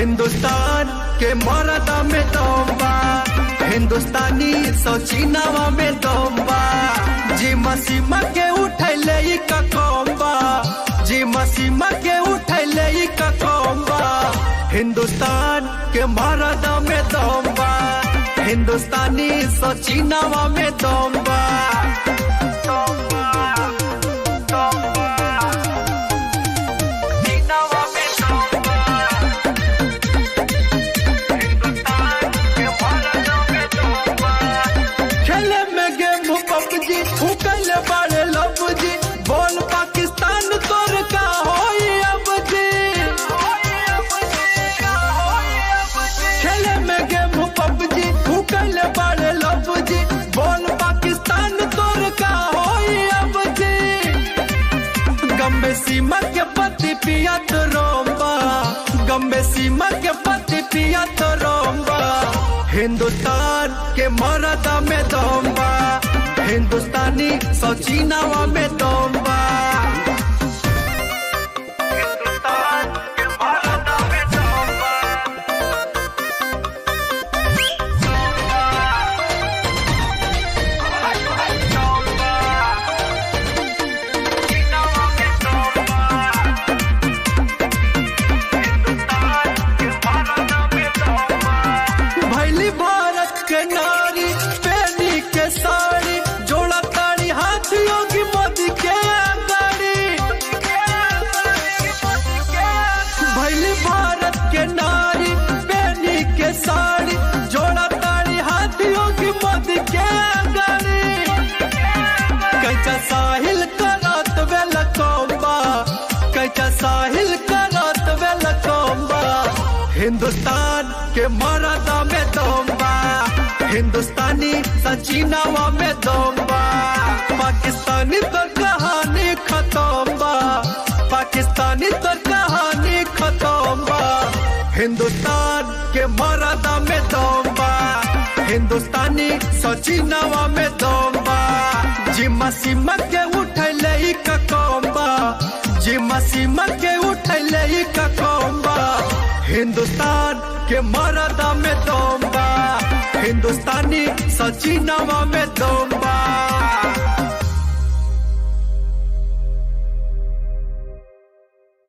हिंदुस्तान के मर्दा में दम बा, हिंदुस्तानी सचिनवा में दम बा। जी मसीमा के उठैले ई ककोम्बा, जी मसीमा के उठैले ई ककोम्बा। हिंदुस्तान के मर्दा में दम बा, हिंदुस्तानी सचिनवा में दम बा। फूकल बारे लब जी, बोल पाकिस्तान तोर का होई अब जी। खेले में गेम पबजी, फूकल बारे लब जी, बोल पाकिस्तान तोर का होई अब जी। गम्बे सीमा के पति पिया तो रोम्बा, गम्बे सीमा के पति पिया तो रोम्बा। हिंदुस्तान के मर्दा में दम बा, हिंदुस्तानी सचिनवा में दम बा। हिंदुस्तान के मर्दा में दम बा, सचिनवा में दम बा। हिंदुस्तान के मर्दा में दम बा। भैली भारत के नारी पहनी के साड़ी, जोड़ा ताड़ी हाथियों की मोदी के गाड़ी। भैली भारत के नारी पहनी के साड़ी, जोड़ा ताड़ी हाथियों की मोदी के गाड़ी। कैचा साहिल करत वेल कोम्बा, कैचा साहिल करत वेल कोम्बा। हिंदुस्तान के मर्दा में दम बा, हिंदुस्तानी सचिनवा में दम बा। पाकिस्तानी तो कहानी खत्म बा, पाकिस्तानी तो कहानी खत्म बा। हिंदुस्तान के मर्दा में दम बा, हिंदुस्तानी सचिनवा में दम बा। जी मसीमा के उठैले ई ककोम्बा, जी मसीमा के उठैले ई ककोम्बा। हिंदुस्तान के मर्दा में दम बा, हिंदुस्तानी सचिनवा में दम